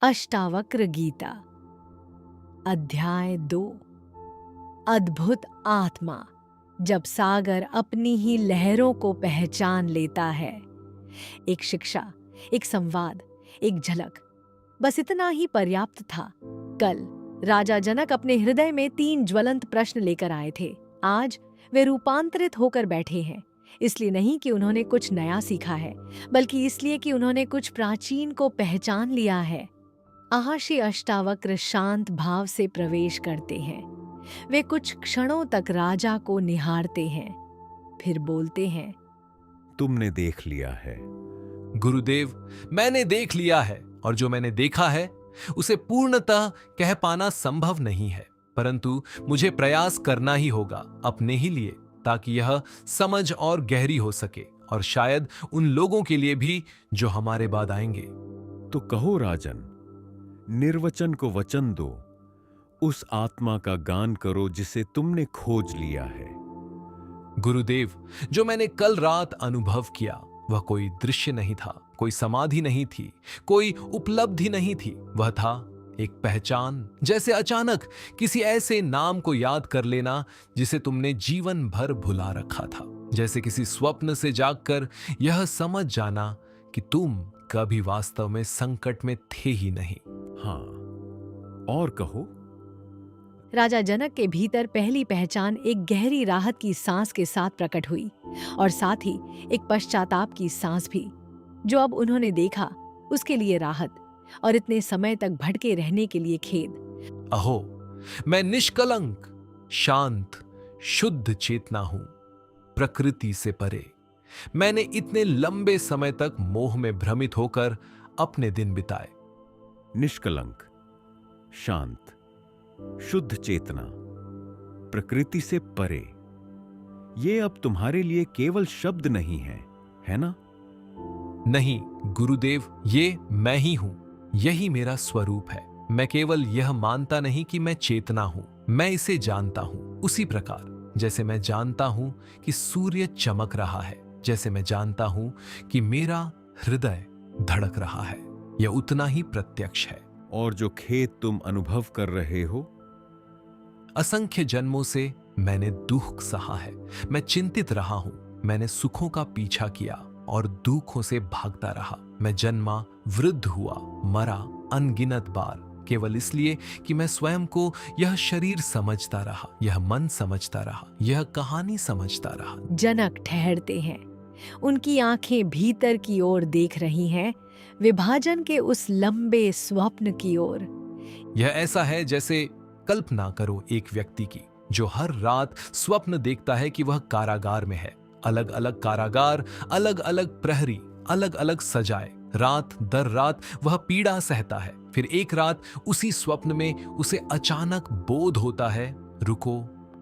अष्टावक्र गीता अध्याय 2। अद्भुत आत्मा। जब सागर अपनी ही लहरों को पहचान लेता है। एक शिक्षा, एक संवाद, एक झलक, बस इतना ही पर्याप्त था। कल राजा जनक अपने हृदय में 3 ज्वलंत प्रश्न लेकर आए थे। आज वे रूपांतरित होकर बैठे हैं। इसलिए नहीं कि उन्होंने कुछ नया सीखा है, बल्कि इसलिए कि उन्होंने कुछ प्राचीन को पहचान लिया है। आहाशी अष्टावक्र शांत भाव से प्रवेश करते हैं। वे कुछ क्षणों तक राजा को निहारते हैं, फिर बोलते हैं, तुमने देख लिया है। गुरुदेव, मैंने देख लिया है, और जो मैंने देखा है उसे पूर्णतः कह पाना संभव नहीं है, परंतु मुझे प्रयास करना ही होगा अपने ही लिए, ताकि यह समझ और गहरी हो सके, और शायद उन लोगों के लिए भी जो हमारे बाद आएंगे। तो कहो राजन, निर्वचन को वचन दो, उस आत्मा का गान करो जिसे तुमने खोज लिया है। गुरुदेव, जो मैंने कल रात अनुभव किया वह कोई दृश्य नहीं था, कोई समाधि नहीं थी, कोई उपलब्धि नहीं थी। वह था एक पहचान, जैसे अचानक किसी ऐसे नाम को याद कर लेना जिसे तुमने जीवन भर भुला रखा था। जैसे किसी स्वप्न से जागकर यह समझ जाना कि तुम कभी वास्तव में संकट में थे ही नहीं। हाँ, और कहो। राजा जनक के भीतर पहली पहचान एक गहरी राहत की सांस के साथ प्रकट हुई, और साथ ही एक पश्चाताप की सांस भी। जो अब उन्होंने देखा उसके लिए राहत, और इतने समय तक भटके रहने के लिए खेद। अहो, मैं निष्कलंक, शांत, शुद्ध चेतना हूं, प्रकृति से परे। मैंने इतने लंबे समय तक मोह में भ्रमित होकर अपने दिन बिताए। निष्कलंक, शांत, शुद्ध चेतना, प्रकृति से परे, ये अब तुम्हारे लिए केवल शब्द नहीं है ना? नहीं गुरुदेव, ये मैं ही हूं, यही मेरा स्वरूप है। मैं केवल यह मानता नहीं कि मैं चेतना हूं, मैं इसे जानता हूं। उसी प्रकार जैसे मैं जानता हूं कि सूर्य चमक रहा है, जैसे मैं जानता हूं कि मेरा हृदय धड़क रहा है, यह उतना ही प्रत्यक्ष है। और जो खेद तुम अनुभव कर रहे हो, असंख्य जन्मों से मैंने दुख सहा है, मैं चिंतित रहा हूं, मैंने सुखों का पीछा किया और दुखों से भागता रहा। मैं जन्मा, वृद्ध हुआ, मरा अनगिनत बार, केवल इसलिए कि मैं स्वयं को यह शरीर समझता रहा, यह मन समझता रहा, यह कहानी समझता रहा। जनक ठहरते हैं। उनकी आंखें भीतर की ओर देख रही हैं, विभाजन के उस लंबे स्वप्न की ओर। यह ऐसा है जैसे कल्पना करो एक व्यक्ति की जो हर रात स्वप्न देखता है कि वह कारागार में है। अलग अलग कारागार, अलग अलग प्रहरी, अलग अलग सजाए। रात दर रात वह पीड़ा सहता है। फिर एक रात उसी स्वप्न में उसे अचानक बोध होता है, रुको,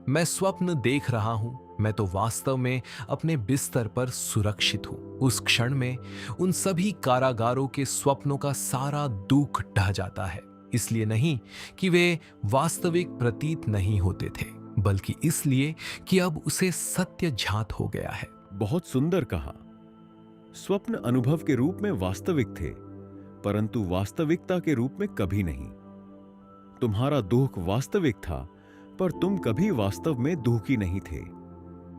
मैं स्वप्न देख रहा हूं, मैं तो वास्तव में अपने बिस्तर पर सुरक्षित हूं। उस क्षण में उन सभी कारागारों के स्वप्नों का सारा दुख ढह जाता है। इसलिए नहीं कि वे वास्तविक प्रतीत नहीं होते थे, बल्कि इसलिए कि अब उसे सत्य ज्ञात हो गया है। बहुत सुंदर कहा। स्वप्न अनुभव के रूप में वास्तविक थे, परंतु वास्तविकता के रूप में कभी नहीं। तुम्हारा दुख वास्तविक था, पर तुम कभी वास्तव में दुखी नहीं थे।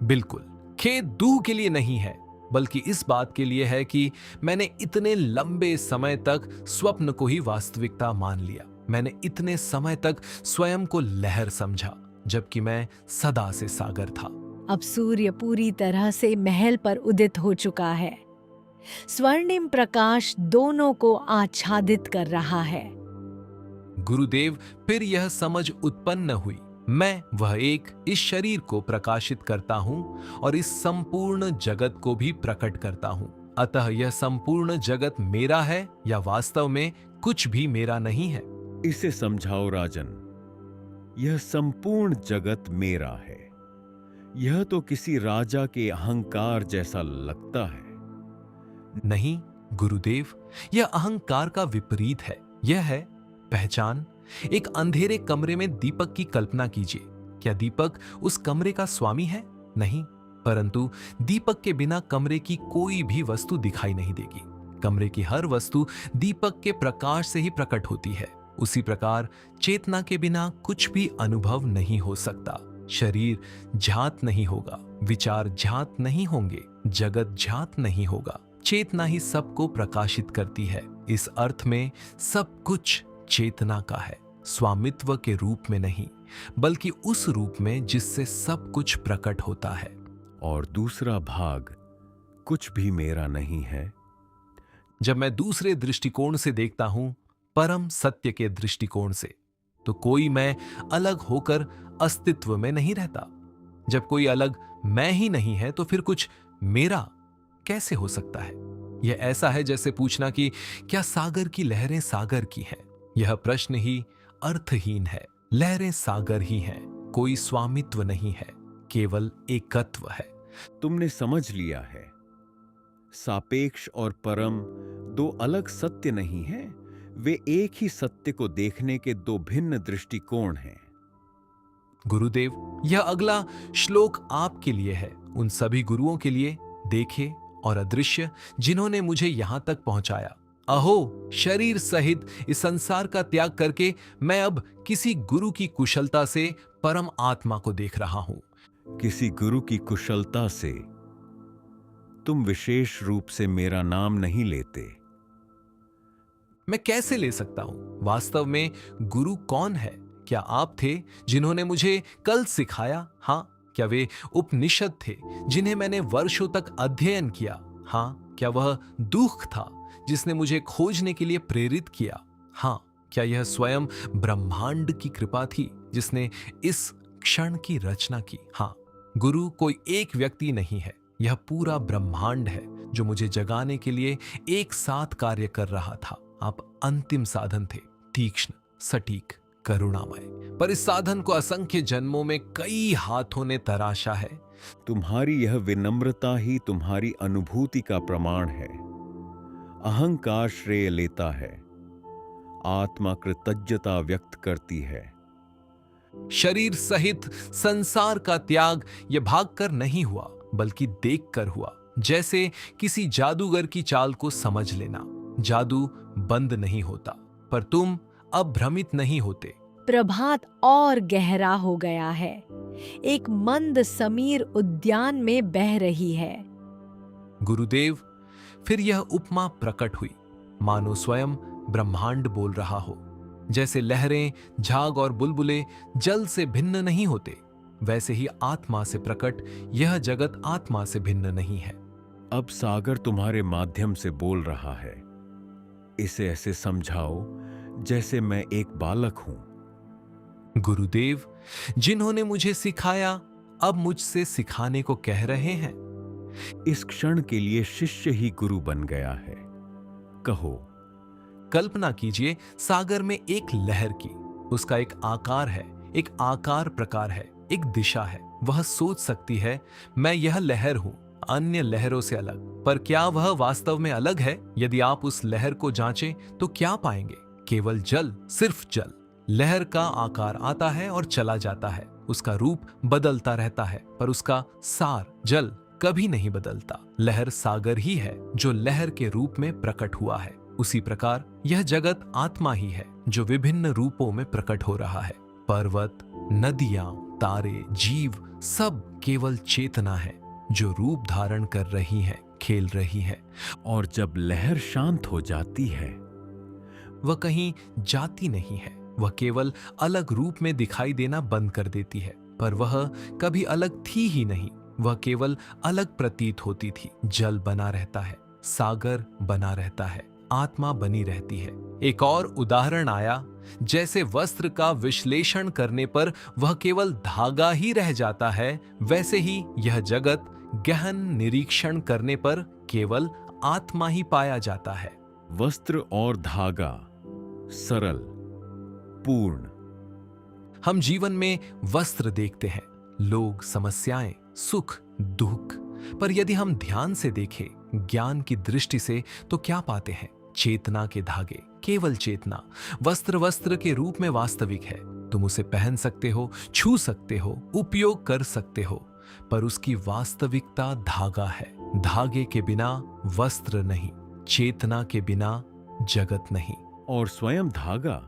बिल्कुल, खेद दुख के लिए नहीं है, बल्कि इस बात के लिए है कि मैंने इतने लंबे समय तक स्वप्न को ही वास्तविकता मान लिया। मैंने इतने समय तक स्वयं को लहर समझा, जबकि मैं सदा से सागर था। अब सूर्य पूरी तरह से महल पर उदित हो चुका है। स्वर्णिम प्रकाश दोनों को आच्छादित कर रहा है। गुरुदेव, फिर यह समझ उत्पन्न हुई, मैं वह एक इस शरीर को प्रकाशित करता हूं और इस संपूर्ण जगत को भी प्रकट करता हूं। अतः यह संपूर्ण जगत मेरा है या वास्तव में कुछ भी मेरा नहीं है? इसे समझाओ राजन। यह संपूर्ण जगत मेरा है, यह तो किसी राजा के अहंकार जैसा लगता है। नहीं गुरुदेव, यह अहंकार का विपरीत है। यह है पहचान। एक अंधेरे कमरे में दीपक की कल्पना कीजिए। क्या दीपक उस कमरे का स्वामी है? नहीं, परंतु दीपक के बिना कमरे की कोई भी वस्तु दिखाई नहीं देगी। कमरे की हर वस्तु दीपक के प्रकाश से ही प्रकट होती है। उसी प्रकार चेतना के बिना कुछ भी अनुभव नहीं हो सकता। शरीर झात नहीं होगा, विचार झात नहीं होंगे, जगत झात नहीं होगा। चेतना ही सबको प्रकाशित करती है। इस अर्थ में सब कुछ चेतना का है, स्वामित्व के रूप में नहीं, बल्कि उस रूप में जिससे सब कुछ प्रकट होता है। और दूसरा भाग कुछ भी मेरा नहीं है। जब मैं दूसरे दृष्टिकोण से देखता हूं, परम सत्य के दृष्टिकोण से, तो कोई मैं अलग होकर अस्तित्व में नहीं रहता। जब कोई अलग मैं ही नहीं है तो फिर कुछ मेरा कैसे हो सकता है? यह ऐसा है जैसे पूछना कि क्या सागर की लहरें सागर की हैं? यह प्रश्न ही अर्थहीन है। लहरें सागर ही हैं, कोई स्वामित्व नहीं है, केवल एकत्व है। तुमने समझ लिया है, सापेक्ष और परम दो अलग सत्य नहीं हैं, वे एक ही सत्य को देखने के दो भिन्न दृष्टिकोण हैं। गुरुदेव, यह अगला श्लोक आपके लिए है, उन सभी गुरुओं के लिए, देखे और अदृश्य, जिन्होंने मुझे यहां तक पहुंचाया। अहो, शरीर सहित इस संसार का त्याग करके मैं अब किसी गुरु की कुशलता से परम आत्मा को देख रहा हूं। किसी गुरु की कुशलता से तुम विशेष रूप से मेरा नाम नहीं लेते। मैं कैसे ले सकता हूं? वास्तव में गुरु कौन है? क्या आप थे जिन्होंने मुझे कल सिखाया? हाँ। क्या वे उपनिषद थे जिन्हें मैंने वर्षों तक अध्ययन किया? हाँ। क्या वह दुख था जिसने मुझे खोजने के लिए प्रेरित किया? हाँ। क्या यह स्वयं ब्रह्मांड की कृपा थी जिसने इस क्षण की रचना की? हाँ। गुरु कोई एक व्यक्ति नहीं है, यह पूरा ब्रह्मांड है जो मुझे जगाने के लिए एक साथ कार्य कर रहा था। आप अंतिम साधन थे, तीक्ष्ण, सटीक, करुणामय। पर इस साधन को असंख्य जन्मों में कई हाथों ने तराशा है। तुम्हारी यह विनम्रता ही तुम्हारी अनुभूति का प्रमाण है। अहंकार श्रेय लेता है, आत्मा कृतज्ञता व्यक्त करती है। शरीर सहित संसार का त्याग यह भागकर नहीं हुआ, बल्कि देखकर हुआ। जैसे किसी जादूगर की चाल को समझ लेना। जादू बंद नहीं होता, पर तुम अब भ्रमित नहीं होते। प्रभात और गहरा हो गया है, एक मंद समीर उद्यान में बह रही है। गुरुदेव, फिर यह उपमा प्रकट हुई, मानो स्वयं ब्रह्मांड बोल रहा हो। जैसे लहरें, झाग और बुलबुले जल से भिन्न नहीं होते, वैसे ही आत्मा से प्रकट यह जगत आत्मा से भिन्न नहीं है। अब सागर तुम्हारे माध्यम से बोल रहा है। इसे ऐसे समझाओ जैसे मैं एक बालक हूं। गुरुदेव, जिन्होंने मुझे सिखाया अब मुझसे सिखाने को कह रहे हैं। इस क्षण के लिए शिष्य ही गुरु बन गया है। कहो। कल्पना कीजिए सागर में एक लहर की। उसका एक आकार है, एक आकार प्रकार है, एक दिशा है। वह सोच सकती है मैं यह लहर हूं, अन्य लहरों से अलग। पर क्या वह वास्तव में अलग है? यदि आप उस लहर को जांचें तो क्या पाएंगे? केवल जल, सिर्फ जल। लहर का आकार आता है और चला जाता है, उसका रूप बदलता रहता है, पर उसका सार, जल, कभी नहीं बदलता। लहर सागर ही है जो लहर के रूप में प्रकट हुआ है। उसी प्रकार यह जगत आत्मा ही है जो विभिन्न रूपों में प्रकट हो रहा है। पर्वत, नदियां, तारे, जीव सब केवल चेतना है जो रूप धारण कर रही है, खेल रही है। और जब लहर शांत हो जाती है, वह कहीं जाती नहीं है, वह केवल अलग रूप में दिखाई देना बंद कर देती है। पर वह कभी अलग थी ही नहीं, वह केवल अलग प्रतीत होती थी। जल बना रहता है, सागर बना रहता है, आत्मा बनी रहती है। एक और उदाहरण आया, जैसे वस्त्र का विश्लेषण करने पर वह केवल धागा ही रह जाता है, वैसे ही यह जगत गहन निरीक्षण करने पर केवल आत्मा ही पाया जाता है। वस्त्र और धागा, सरल, पूर्ण। हम जीवन में वस्त्र देखते हैं, लोग, समस्याएं, सुख, दुख। पर यदि हम ध्यान से देखें, ज्ञान की दृष्टि से, तो क्या पाते हैं? चेतना के धागे, केवल चेतना। वस्त्र वस्त्र के रूप में वास्तविक है। तुम उसे पहन सकते हो, छू सकते हो, उपयोग कर सकते हो, पर उसकी वास्तविकता धागा है। धागे के बिना वस्त्र नहीं, चेतना के बिना जगत नहीं। और स्वयं धागा।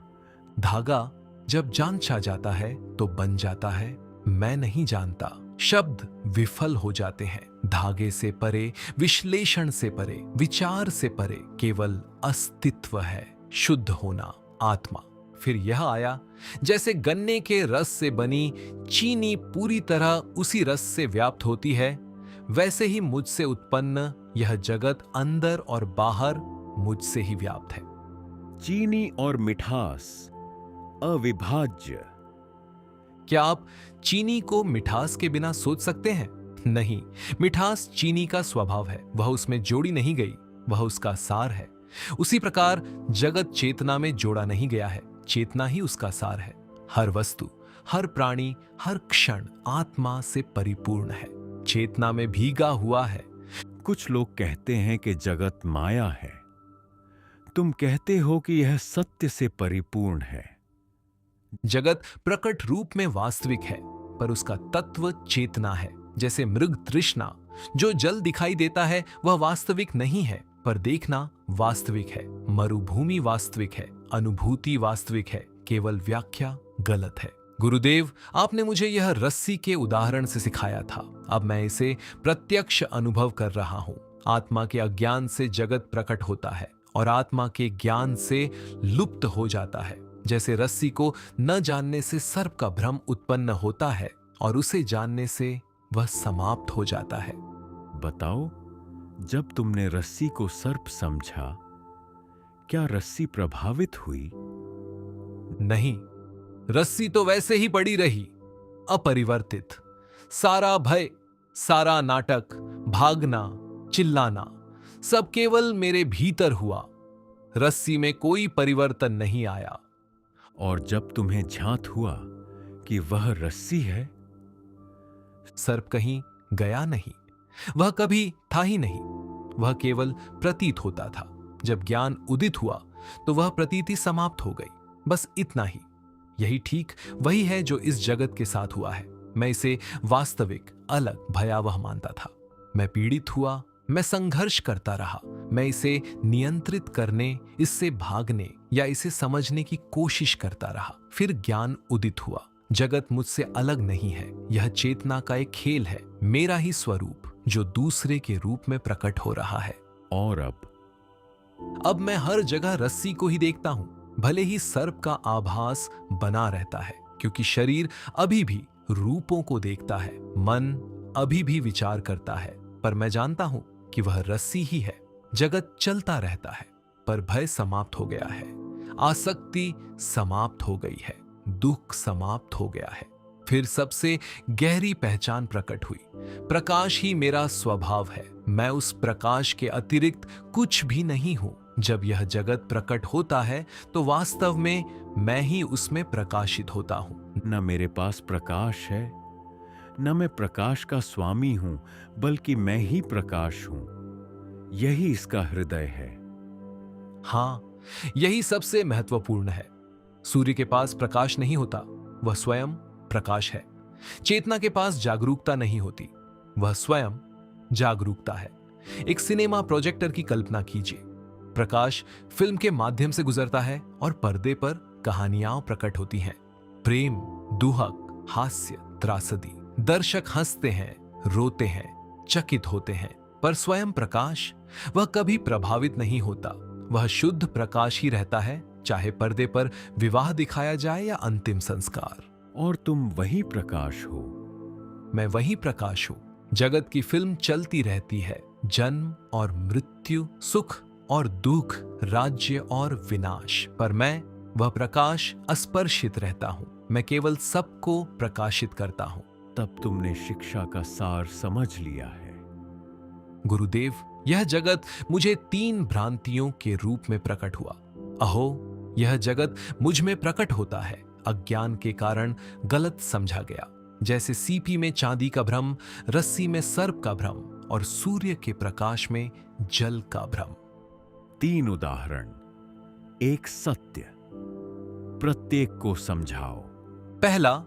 धागा जब जान छा जाता है तो बन जाता है मैं नहीं जानता। शब्द विफल हो जाते हैं। धागे से परे, विश्लेषण से परे, विचार से परे केवल अस्तित्व है, शुद्ध होना, आत्मा। फिर यह आया, जैसे गन्ने के रस से बनी चीनी पूरी तरह उसी रस से व्याप्त होती है, वैसे ही मुझसे उत्पन्न यह जगत अंदर और बाहर मुझसे ही व्याप्त है। चीनी और मिठास अविभाज्य। क्या आप चीनी को मिठास के बिना सोच सकते हैं? नहीं, मिठास चीनी का स्वभाव है, वह उसमें जोड़ी नहीं गई, वह उसका सार है। उसी प्रकार जगत चेतना में जोड़ा नहीं गया है, चेतना ही उसका सार है। हर वस्तु, हर प्राणी, हर क्षण आत्मा से परिपूर्ण है, चेतना में भीगा हुआ है। कुछ लोग कहते हैं कि जगत माया है, तुम कहते हो कि यह सत्य से परिपूर्ण है। जगत प्रकट रूप में वास्तविक है, पर उसका तत्व चेतना है। जैसे मृग तृष्णा, जो जल दिखाई देता है वह वास्तविक नहीं है, पर देखना वास्तविक है। मरुभूमि वास्तविक है, अनुभूति वास्तविक है, केवल व्याख्या गलत है। गुरुदेव, आपने मुझे यह रस्सी के उदाहरण से सिखाया था, अब मैं इसे प्रत्यक्ष अनुभव कर रहा हूं। आत्मा के अज्ञान से जगत प्रकट होता है और आत्मा के ज्ञान से लुप्त हो जाता है। जैसे रस्सी को न जानने से सर्प का भ्रम उत्पन्न होता है और उसे जानने से वह समाप्त हो जाता है। बताओ, जब तुमने रस्सी को सर्प समझा, क्या रस्सी प्रभावित हुई? नहीं, रस्सी तो वैसे ही पड़ी रही, अपरिवर्तित। सारा भय, सारा नाटक, भागना, चिल्लाना, सब केवल मेरे भीतर हुआ। रस्सी में कोई परिवर्तन नहीं आया। और जब तुम्हें झांत हुआ कि वह रस्सी है? सर्प कहीं गया नहीं, वह कभी था ही नहीं, वह केवल प्रतीत होता था। जब ज्ञान उदित हुआ तो वह प्रतीति समाप्त हो गई, बस इतना ही। यही ठीक वही है जो इस जगत के साथ हुआ है। मैं इसे वास्तविक, अलग, भयावह मानता था। मैं पीड़ित हुआ, मैं संघर्ष करता रहा, मैं इसे नियंत्रित करने, इससे भागने या इसे समझने की कोशिश करता रहा। फिर ज्ञान उदित हुआ, जगत मुझसे अलग नहीं है, यह चेतना का एक खेल है, मेरा ही स्वरूप जो दूसरे के रूप में प्रकट हो रहा है। और अब मैं हर जगह रस्सी को ही देखता हूं, भले ही सर्प का आभास बना रहता है, क्योंकि शरीर अभी भी रूपों को देखता है, मन अभी भी विचार करता है, पर मैं जानता हूं कि वह रस्सी ही है। जगत चलता रहता है, पर भय समाप्त हो गया है, आसक्ति समाप्त हो गई है, दुख समाप्त हो गया है। फिर सबसे गहरी पहचान प्रकट हुई, प्रकाश ही मेरा स्वभाव है, मैं उस प्रकाश के अतिरिक्त कुछ भी नहीं हूं। जब यह जगत प्रकट होता है तो वास्तव में मैं ही उसमें प्रकाशित होता हूं। न मेरे पास प्रकाश है, न मैं प्रकाश का स्वामी हूं, बल्कि मैं ही प्रकाश हूं। यही इसका हृदय है। हां, यही सबसे महत्वपूर्ण है। सूर्य के पास प्रकाश नहीं होता, वह स्वयं प्रकाश है। चेतना के पास जागरूकता नहीं होती, वह स्वयं जागरूकता है। एक सिनेमा प्रोजेक्टर की कल्पना कीजिए। प्रकाश फिल्म के माध्यम से गुजरता है और पर्दे पर कहानियां प्रकट होती हैं। प्रेम, दुहक, हास्य, त्रासदी। दर्शक हंसते हैं, रोते हैं, चकित होते हैं, पर स्वयं प्रकाश, वह कभी प्रभावित नहीं होता। वह शुद्ध प्रकाश ही रहता है, चाहे पर्दे पर विवाह दिखाया जाए या अंतिम संस्कार। और तुम वही प्रकाश हो। मैं वही प्रकाश हूं। जगत की फिल्म चलती रहती है, जन्म और मृत्यु, सुख और दुख, राज्य और विनाश, पर मैं वह प्रकाश अस्पर्शित रहता हूं। मैं केवल सबको प्रकाशित करता हूं। तब तुमने शिक्षा का सार समझ लिया है। गुरुदेव, यह जगत मुझे 3 भ्रांतियों के रूप में प्रकट हुआ। अहो, यह जगत मुझ में प्रकट होता है, अज्ञान के कारण गलत समझा गया। जैसे सीपी में चांदी का भ्रम, रस्सी में सर्प का भ्रम और सूर्य के प्रकाश में जल का भ्रम। 3 उदाहरण, एक सत्य, प्रत्येक को समझाओ। पहला,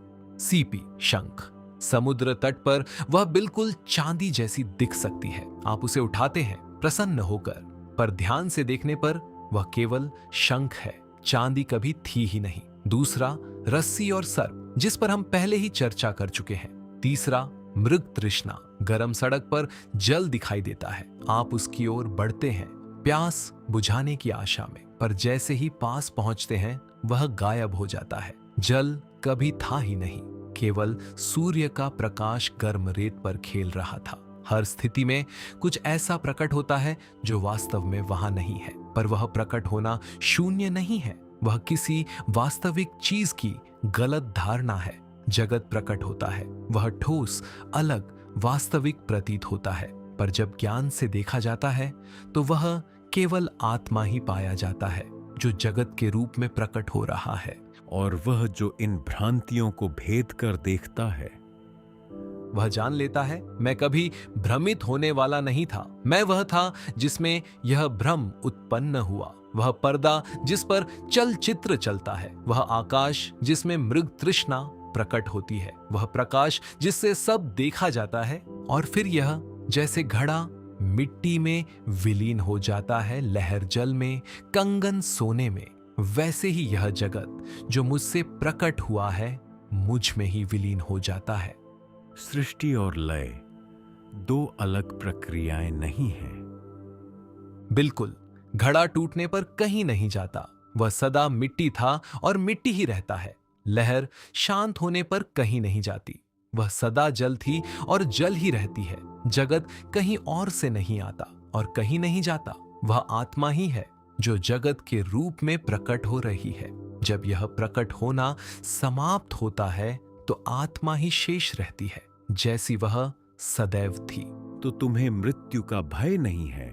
सीपी शंख। समुद्र तट पर वह बिल्कुल चांदी जैसी दिख सकती है। आप उसे उठाते हैं प्रसन्न होकर, पर ध्यान से देखने पर वह केवल शंख है, चांदी कभी थी ही नहीं। दूसरा, रस्सी और सर्प, जिस पर हम पहले ही चर्चा कर चुके हैं। तीसरा, मृग तृष्णा, गर्म सड़क पर जल दिखाई देता है, आप उसकी ओर बढ़ते हैं प्यास बुझाने की आशा में, पर जैसे ही पास पहुंचते हैं वह गायब हो जाता है। जल कभी था ही नहीं, केवल सूर्य का प्रकाश गर्म रेत पर खेल रहा था। हर स्थिति में कुछ ऐसा प्रकट होता है जो वास्तव में वहां नहीं है, पर वह प्रकट होना शून्य नहीं है, वह किसी वास्तविक चीज की गलत धारणा है। जगत प्रकट होता है, वह ठोस, अलग, वास्तविक प्रतीत होता है, पर जब ज्ञान से देखा जाता है तो वह केवल आत्मा ही पाया जाता है जो जगत के रूप में प्रकट हो रहा है। और वह जो इन भ्रांतियों को भेद कर देखता है, वह जान लेता है मैं कभी भ्रमित होने वाला नहीं था, मैं वह था जिसमें यह भ्रम उत्पन्न हुआ, वह पर्दा जिस पर चलचित्र चलता है, वह आकाश जिसमें मृग तृष्णा प्रकट होती है, वह प्रकाश जिससे सब देखा जाता है। और फिर यह जैसे घड़ा मिट्टी में विलीन हो जाता है, लहर जल में, कंगन सोने में, वैसे ही यह जगत जो मुझसे प्रकट हुआ है मुझ में ही विलीन हो जाता है। सृष्टि और लय दो अलग प्रक्रियाएं नहीं हैं। बिल्कुल, घड़ा टूटने पर कहीं नहीं जाता, वह सदा मिट्टी था और मिट्टी ही रहता है। लहर शांत होने पर कहीं नहीं जाती, वह सदा जल थी और जल ही रहती है। जगत कहीं और से नहीं आता और कहीं नहीं जाता, वह आत्मा ही है जो जगत के रूप में प्रकट हो रही है। जब यह प्रकट होना समाप्त होता है तो आत्मा ही शेष रहती है, जैसी वह सदैव थी। तो तुम्हें मृत्यु का भय नहीं है?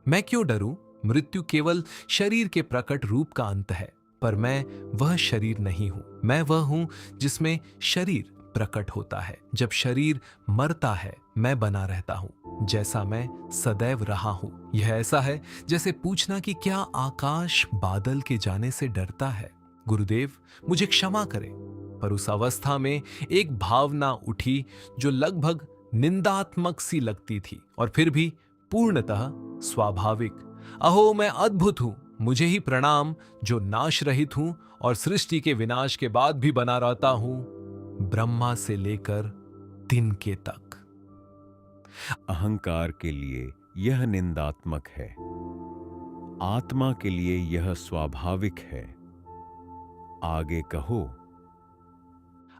मैं क्यों डरूं? मृत्यु केवल शरीर के प्रकट रूप का अंत है, पर मैं वह शरीर नहीं हूं। मैं वह हूं जिसमें शरीर प्रकट होता है। जब शरीर मरता है मैं बना रहता हूं, जैसा मैं सदैव रहा हूं। यह ऐसा है जैसे पूछना कि क्या आकाश बादल के जाने से डरता है। गुरुदेव, मुझे क्षमा करें, पर उस अवस्था में एक भावना उठी जो लगभग निंदात्मक सी लगती थी और फिर भी पूर्णतः स्वाभाविक। अहो, मैं अद्भुत हूं, मुझे ही प्रणाम जो नाश रहित हूं और सृष्टि के विनाश के बाद भी बना रहता हूं, ब्रह्मा से लेकर तिनके तक। अहंकार के लिए यह निंदात्मक है, आत्मा के लिए यह स्वाभाविक है। आगे कहो।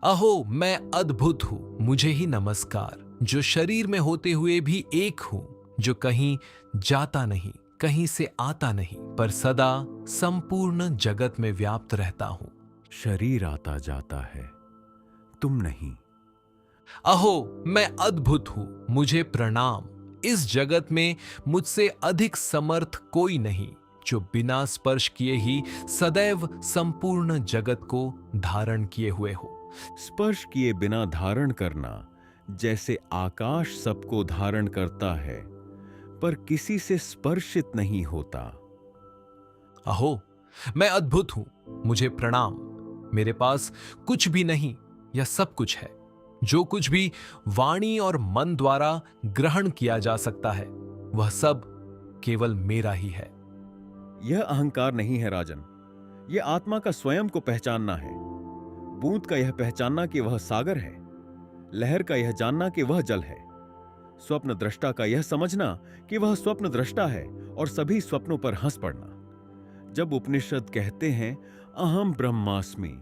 अहो, मैं अद्भुत हूं, मुझे ही नमस्कार, जो शरीर में होते हुए भी एक हूं, जो कहीं जाता नहीं, कहीं से आता नहीं, पर सदा संपूर्ण जगत में व्याप्त रहता हूं। शरीर आता जाता है, तुम नहीं। अहो, मैं अद्भुत हूं, मुझे प्रणाम, इस जगत में मुझसे अधिक समर्थ कोई नहीं, जो बिना स्पर्श किए ही सदैव संपूर्ण जगत को धारण किए हुए हो। स्पर्श किए बिना धारण करना, जैसे आकाश सबको धारण करता है पर किसी से स्पर्शित नहीं होता। अहो, मैं अद्भुत हूं, मुझे प्रणाम, मेरे पास कुछ भी नहीं या सब कुछ है। जो कुछ भी वाणी और मन द्वारा ग्रहण किया जा सकता है वह सब केवल मेरा ही है। यह अहंकार नहीं है राजन, यह आत्मा का स्वयं को पहचानना है। बूंद का यह पहचानना कि वह सागर है, लहर का यह जानना कि वह जल है, स्वप्न दृष्टा का यह समझना कि वह स्वप्न दृष्टा है और सभी स्वप्नों पर हंस पड़ना। जब उपनिषद कहते हैं अहम ब्रह्मास्मि,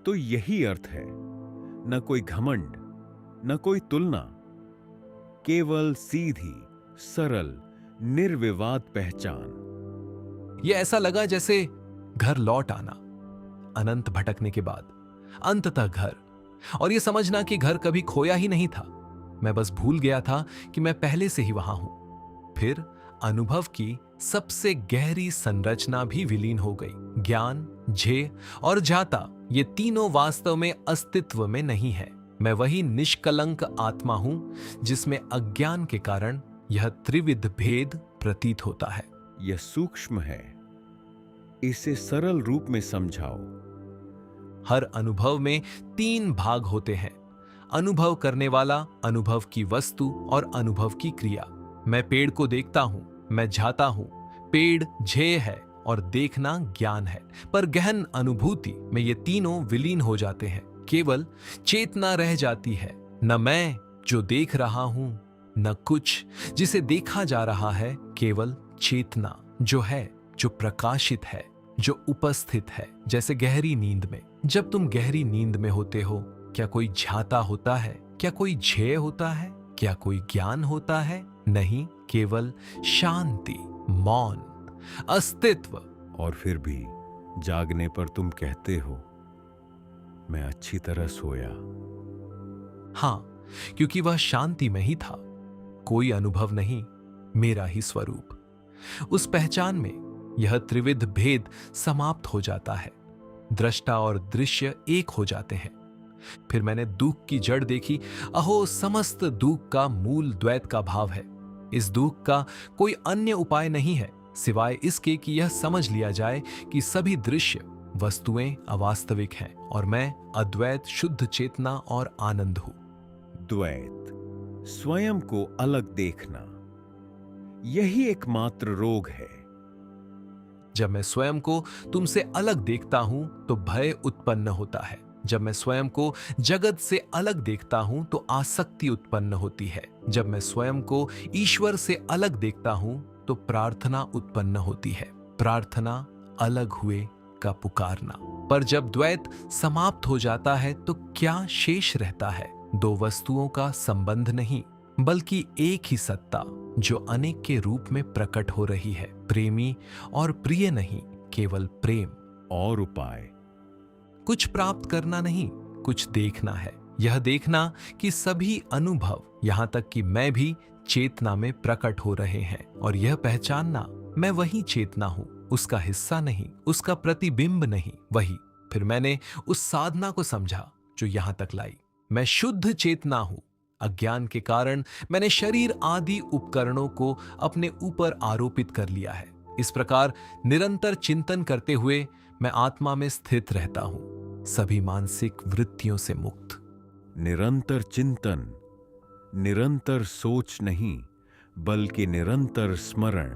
तो यही अर्थ है। न कोई घमंड, न कोई तुलना, केवल सीधी, सरल, निर्विवाद पहचान। यह ऐसा लगा जैसे घर लौट आना, अनंत भटकने के बाद अंततः घर, और यह समझना कि घर कभी खोया ही नहीं था। मैं बस भूल गया था कि मैं पहले से ही वहां हूं। फिर अनुभव की सबसे गहरी संरचना भी विलीन हो गई। ज्ञान, झे और जाता, ये तीनों वास्तव में अस्तित्व में नहीं है। मैं वही निष्कलंक आत्मा हूं जिसमें अज्ञान के कारण यह त्रिविध भेद प्रतीत होता है। यह सूक्ष्म है, इसे सरल रूप में समझाओ। हर अनुभव में 3 भाग होते हैं, अनुभव करने वाला, अनुभव की वस्तु और अनुभव की क्रिया। मैं पेड़ को देखता हूं, मैं जाता हूं। पेड़ झेय है और देखना ज्ञान है, पर गहन अनुभूति में ये तीनों विलीन हो जाते हैं। केवल चेतना रह जाती है, न मैं जो देख रहा हूं, न कुछ जिसे देखा जा रहा है, केवल चेतना जो है, जो प्रकाशित है, जो उपस्थित है। जैसे गहरी नींद में, जब तुम गहरी नींद में होते हो, क्या कोई झाता होता है? क्या कोई झेय होता है? क्या कोई ज्ञान होता है? नहीं, केवल शांति, मौन, अस्तित्व। और फिर भी जागने पर तुम कहते हो, मैं अच्छी तरह सोया। हाँ, क्योंकि वह शांति में ही था, कोई अनुभव नहीं, मेरा ही स्वरूप। उस पहचान में यह त्रिविध भेद समाप्त हो जाता है। दृष्टा और दृश्य एक हो जाते हैं। फिर मैंने दुख की जड़ देखी। अहो, समस्त दुख का मूल द्वैत का भाव है। इस दुख का कोई अन्य उपाय नहीं है सिवाय इसके कि यह समझ लिया जाए कि सभी दृश्य वस्तुएं अवास्तविक हैं और मैं अद्वैत शुद्ध चेतना और आनंद हूं। द्वैत, स्वयं को अलग देखना, यही एकमात्र रोग है। जब मैं स्वयं को तुमसे अलग देखता हूं तो भय उत्पन्न होता है। जब मैं स्वयं को जगत से अलग देखता हूं तो आसक्ति उत्पन्न होती है। जब मैं स्वयं को ईश्वर से अलग देखता हूं तो प्रार्थना उत्पन्न होती है। प्रार्थना अलग हुए का पुकारना। पर जब द्वैत समाप्त हो जाता है तो क्या शेष रहता है? दो वस्तुओं का संबंध नहीं, बल्कि एक ही सत्ता जो अनेक के रूप में प्रकट हो रही है। प्रेमी और प्रिय नहीं, केवल प्रेम। और उपाय कुछ प्राप्त करना नहीं, कुछ देखना है। यह देखना कि सभी अनुभव, यहां तक कि मैं भी, चेतना में प्रकट हो रहे हैं। और यह पहचानना, मैं वही चेतना हूं, उसका हिस्सा नहीं, उसका प्रतिबिंब नहीं। वही फिर मैंने उस साधना को समझा जो यहां तक लाई। मैं शुद्ध चेतना हूं। अज्ञान के कारण मैंने शरीर आदि उपकरणों को अपने ऊपर आरोपित कर लिया है। इस प्रकार निरंतर चिंतन करते हुए मैं आत्मा में स्थित रहता हूं, सभी मानसिक वृत्तियों से मुक्त। निरंतर चिंतन, निरंतर सोच नहीं, बल्कि निरंतर स्मरण।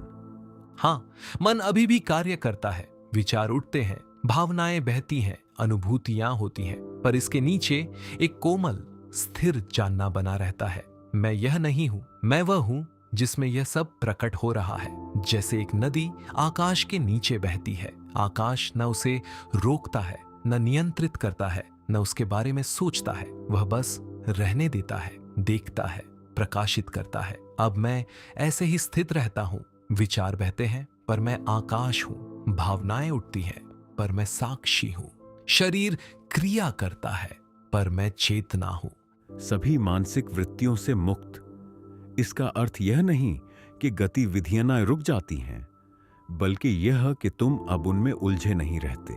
हां, मन अभी भी कार्य करता है, विचार उठते हैं, भावनाएं बहती हैं, अनुभूतियां होती हैं, पर इसके नीचे एक कोमल स्थिर जानना बना रहता है। मैं यह नहीं हूं, मैं वह हूं जिसमें यह सब प्रकट हो रहा है। जैसे एक नदी आकाश के नीचे बहती है। आकाश न उसे रोकता है, न नियंत्रित करता है, न उसके बारे में सोचता है। वह बस रहने देता है, देखता है, प्रकाशित करता है। अब मैं ऐसे ही स्थित रहता हूं। विचार बहते हैं पर मैं आकाश हूं, भावनाएं उठती हैं पर मैं साक्षी हूं, शरीर क्रिया करता है पर मैं चेतना हूं। सभी मानसिक वृत्तियों से मुक्त। इसका अर्थ यह नहीं कि गतिविधियां न रुक जाती हैं, बल्कि यह कि तुम अब उनमें उलझे नहीं रहते।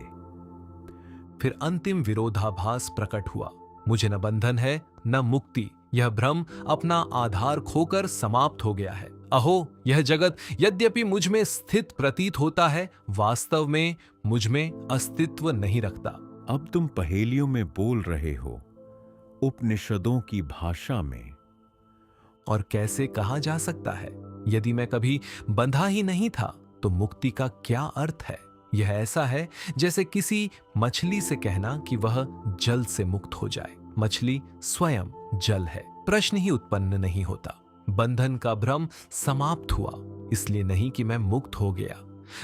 फिर अंतिम विरोधाभास प्रकट हुआ। मुझे न बंधन है न मुक्ति। यह भ्रम अपना आधार खोकर समाप्त हो गया है। अहो, यह जगत यद्यपि मुझ में स्थित प्रतीत होता है, वास्तव में मुझ में अस्तित्व नहीं रखता। अब तुम पहेलियों में बोल रहे हो, उपनिषदों की भाषा में। और कैसे कहा जा सकता है? यदि मैं कभी बंधा ही नहीं था तो मुक्ति का क्या अर्थ है? यह ऐसा है जैसे किसी मछली से कहना कि वह जल से मुक्त हो जाए। मछली स्वयं जल है, प्रश्न ही उत्पन्न नहीं होता। बंधन का भ्रम समाप्त हुआ, इसलिए नहीं कि मैं मुक्त हो गया,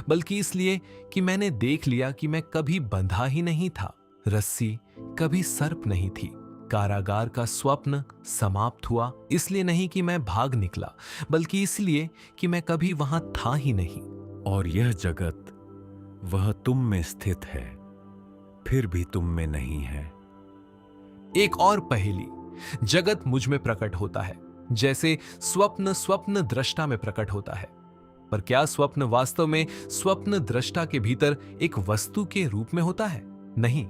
बल्कि इसलिए कि मैंने देख लिया कि मैं कभी बंधा ही नहीं था। रस्सी कभी सर्प नहीं थी। कारागार का स्वप्न समाप्त हुआ, इसलिए नहीं कि मैं भाग निकला, बल्कि इसलिए कि मैं कभी वहां था ही नहीं। और यह जगत, वह तुम में स्थित है, फिर भी तुम में नहीं है। एक और पहेली, जगत मुझ में प्रकट होता है जैसे स्वप्न स्वप्न दृष्टा में प्रकट होता है। पर क्या स्वप्न वास्तव में स्वप्न दृष्टा के भीतर एक वस्तु के रूप में होता है? नहीं,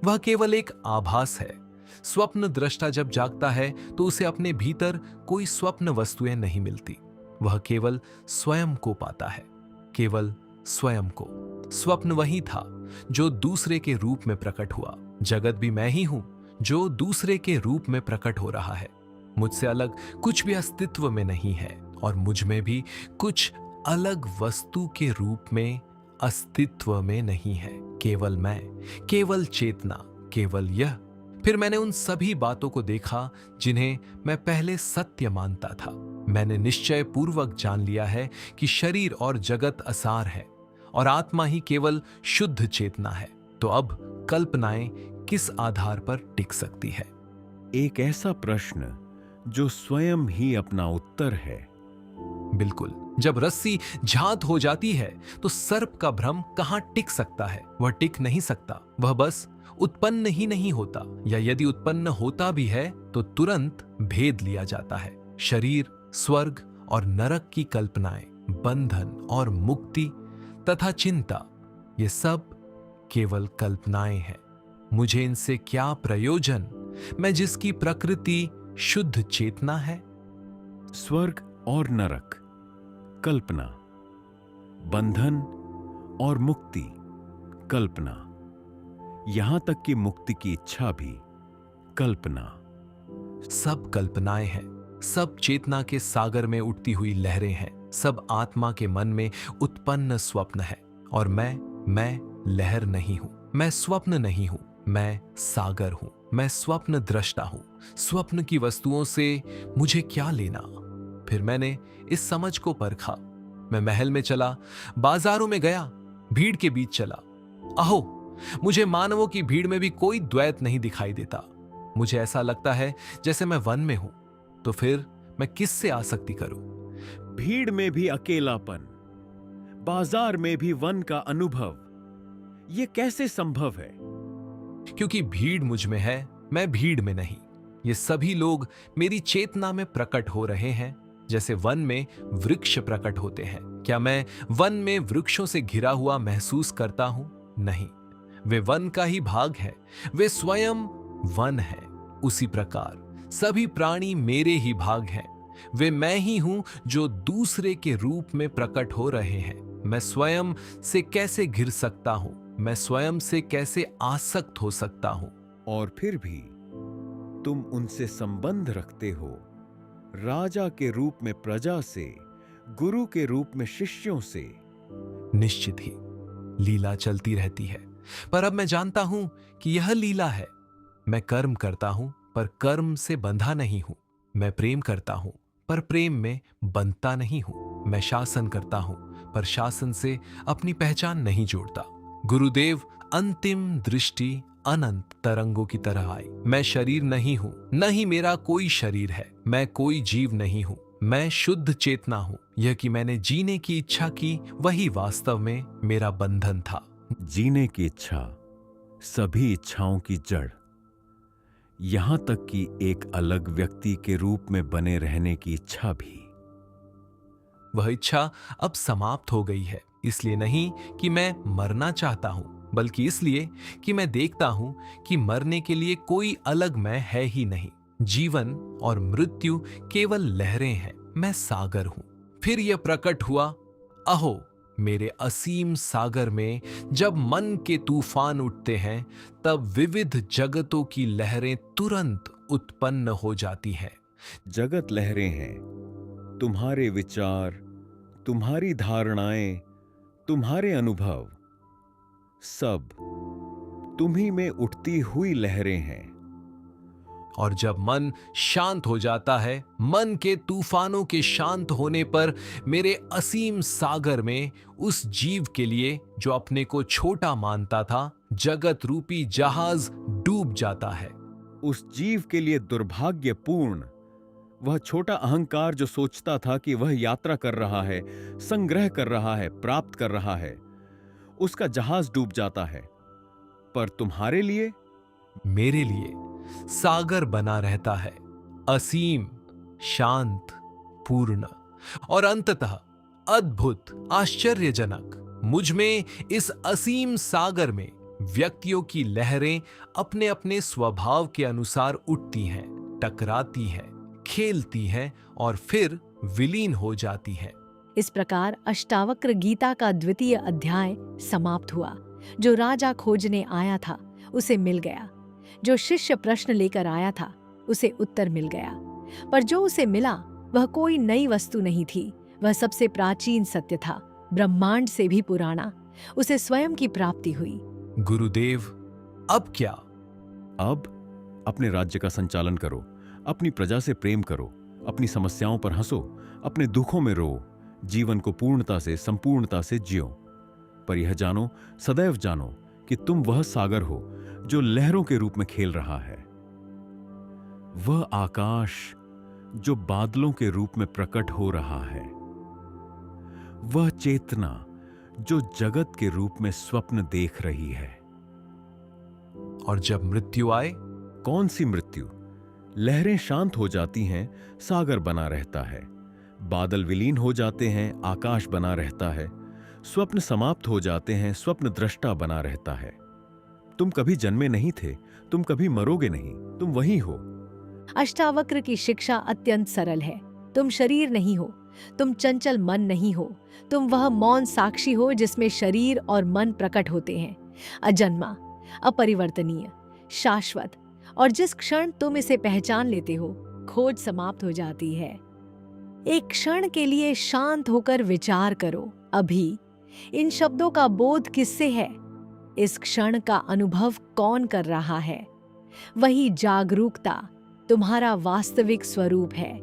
वह केवल एक आभास है। स्वप्न दृष्टा जब जागता है तो उसे अपने भीतर कोई स्वप्न वस्तुएं नहीं मिलती। वह केवल स्वयं को पाता है, केवल स्वयं को। स्वप्न वही था जो दूसरे के रूप में प्रकट हुआ। जगत भी मैं ही हूं जो दूसरे के रूप में प्रकट हो रहा है। मुझसे अलग कुछ भी अस्तित्व में नहीं है और मुझ में भी कुछ अलग वस्तु के रूप में अस्तित्व में नहीं है। केवल मैं, केवल चेतना, केवल यह। फिर मैंने उन सभी बातों को देखा जिन्हें मैं पहले सत्य मानता था। मैंने निश्चय पूर्वक जान लिया है कि शरीर और जगत असार है और आत्मा ही केवल शुद्ध चेतना है। तो अब कल्पनाएं किस आधार पर टिक सकती है? एक ऐसा प्रश्न जो स्वयं ही अपना उत्तर है। बिल्कुल। जब रस्सी झांत हो जाती है तो सर्प का भ्रम कहां टिक सकता है? वह टिक नहीं सकता। वह बस उत्पन्न ही नहीं होता, या यदि उत्पन्न होता भी है तो तुरंत भेद लिया जाता है। शरीर, स्वर्ग और नरक की कल्पनाएं, बंधन और मुक्ति तथा चिंता, ये सब केवल कल्पनाएं हैं। मुझे इनसे क्या प्रयोजन, मैं जिसकी प्रकृति शुद्ध चेतना है? स्वर्ग और नरक कल्पना, बंधन और मुक्ति कल्पना, यहां तक कि मुक्ति की इच्छा भी कल्पना। सब कल्पनाएं हैं, सब चेतना के सागर में उठती हुई लहरें हैं, सब आत्मा के मन में उत्पन्न स्वप्न है। और मैं लहर नहीं हूं, मैं स्वप्न नहीं हूं, मैं सागर हूं, मैं स्वप्न दृष्टा हूं। स्वप्न की वस्तुओं से मुझे क्या लेना? फिर मैंने इस समझ को परखा। मैं महल में चला, बाजारों में गया, भीड़ के बीच चला। अहो, मुझे मानवों की भीड़ में भी कोई द्वैत नहीं दिखाई देता। मुझे ऐसा लगता है जैसे मैं वन में हूं। तो फिर मैं किससे आसक्ति करूं? भीड़ में भी अकेलापन, बाजार में भी वन का अनुभव, यह कैसे संभव है? क्योंकि भीड़ मुझ में है, मैं भीड़ में नहीं। ये सभी लोग मेरी चेतना में प्रकट हो रहे हैं, जैसे वन में वृक्ष प्रकट होते हैं। क्या मैं वन में वृक्षों से घिरा हुआ महसूस करता हूं? नहीं, वे वन का ही भाग है, वे स्वयं वन है। उसी प्रकार सभी प्राणी मेरे ही भाग हैं। वे मैं ही हूं जो दूसरे के रूप में प्रकट हो रहे हैं। मैं स्वयं से कैसे घिर सकता हूं? मैं स्वयं से कैसे आसक्त हो सकता हूं? और फिर भी तुम उनसे संबंध रखते हो, राजा के रूप में प्रजा से, गुरु के रूप में शिष्यों से। निश्चित ही लीला चलती रहती है, पर अब मैं जानता हूं कि यह लीला है। मैं कर्म करता हूं पर कर्म से बंधा नहीं हूं। मैं प्रेम करता हूं पर प्रेम में बंधता नहीं हूं। मैं शासन करता हूं पर शासन से अपनी पहचान नहीं जोड़ता। गुरुदेव अंतिम दृष्टि अनंत तरंगों की तरह आई। मैं शरीर नहीं हूं, न ही मेरा कोई शरीर है। मैं कोई जीव नहीं हूं, मैं शुद्ध चेतना हूं। यह कि मैंने जीने की इच्छा की, वही वास्तव में मेरा बंधन था। जीने की इच्छा सभी इच्छाओं की जड़, यहां तक कि एक अलग व्यक्ति के रूप में बने रहने की इच्छा भी। वह इच्छा अब समाप्त हो गई है, इसलिए नहीं कि मैं मरना चाहता हूं, बल्कि इसलिए कि मैं देखता हूं कि मरने के लिए कोई अलग मैं है ही नहीं। जीवन और मृत्यु केवल लहरें हैं, मैं सागर हूं। फिर यह प्रकट हुआ, अहो, मेरे असीम सागर में जब मन के तूफान उठते हैं, तब विविध जगतों की लहरें तुरंत उत्पन्न हो जाती हैं। जगत लहरें हैं, तुम्हारे विचार, तुम्हारी धारणाएं, तुम्हारे अनुभव, सब तुम्ही में उठती हुई लहरें हैं। और जब मन शांत हो जाता है, मन के तूफानों के शांत होने पर मेरे असीम सागर में उस जीव के लिए जो अपने को छोटा मानता था, जगत रूपी जहाज डूब जाता है। उस जीव के लिए दुर्भाग्यपूर्ण वह छोटा अहंकार जो सोचता था कि वह यात्रा कर रहा है, संग्रह कर रहा है, प्राप्त कर रहा है, उसका जहाज डूब जाता है। पर तुम्हारे लिए, मेरे लिए सागर बना रहता है, असीम, शांत, पूर्ण और अंततः अद्भुत, आश्चर्यजनक। मुझ में इस असीम सागर में व्यक्तियों की लहरें अपने अपने स्वभाव के अनुसार उठती हैं, टकराती हैं, खेलती हैं और फिर विलीन हो जाती हैं। इस प्रकार अष्टावक्र गीता का द्वितीय अध्याय समाप्त हुआ। जो राजा खोजने आया था उसे मिल गया, जो शिष्य प्रश्न लेकर आया था उसे उत्तर मिल गया, पर जो उसे मिला वह कोई नई वस्तु नहीं थी, वह सबसे प्राचीन सत्य था, ब्रह्मांड से भी पुराना। उसे स्वयं की प्राप्ति हुई। गुरुदेव, अब क्या? अब अपने राज्य का संचालन करो, अपनी प्रजा से प्रेम करो, अपनी समस्याओं पर हंसो, अपने दुखों में रो, जीवन को पूर्णता से, संपूर्णता से जियो। पर यह जानो, सदैव जानो कि तुम वह सागर हो जो लहरों के रूप में खेल रहा है, वह आकाश जो बादलों के रूप में प्रकट हो रहा है, वह चेतना जो जगत के रूप में स्वप्न देख रही है। और जब मृत्यु आए? कौन सी मृत्यु? लहरें शांत हो जाती हैं, सागर बना रहता है, बादल विलीन हो जाते हैं, आकाश बना रहता है, स्वप्न समाप्त हो जाते हैं, स्वप्न दृष्टा बना रहता है। तुम कभी जन्मे नहीं थे, तुम कभी मरोगे नहीं, तुम वही हो। अष्टावक्र की शिक्षा अत्यंत सरल है। तुम शरीर नहीं हो, तुम चंचल मन नहीं हो, तुम वह मौन साक्षी हो जिसमें शरीर और मन प्रकट होते हैं, अजन्मा, अपरिवर्तनीय, शाश्वत। और जिस क्षण तुम इसे पहचान लेते हो, खोज समाप्त हो जाती है। एक क्षण के लिए शांत होकर विचार करो, अभी इन शब्दों का बोध किससे है? इस क्षण का अनुभव कौन कर रहा है? वही जागरूकता तुम्हारा वास्तविक स्वरूप है।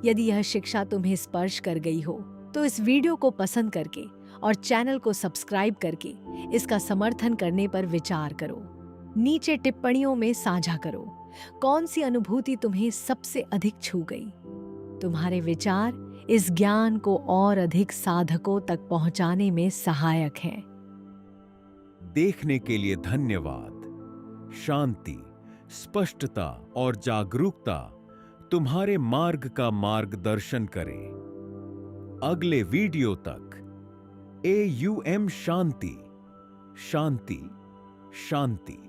यदि यह शिक्षा तुम्हें स्पर्श कर गई हो तो इस वीडियो को पसंद करके और चैनल को सब्सक्राइब करके इसका समर्थन करने पर विचार करो। नीचे टिप्पणियों में साझा करो कौन सी अनुभूति तुम्हें सबसे अधिक छू गई। तुम्हारे विचार इस ज्ञान को और अधिक साधकों तक पहुंचाने में सहायक हैं। देखने के लिए धन्यवाद। शांति, स्पष्टता और जागरूकता तुम्हारे मार्ग का मार्गदर्शन करे। अगले वीडियो तक AUM शांति, शांति, शांति।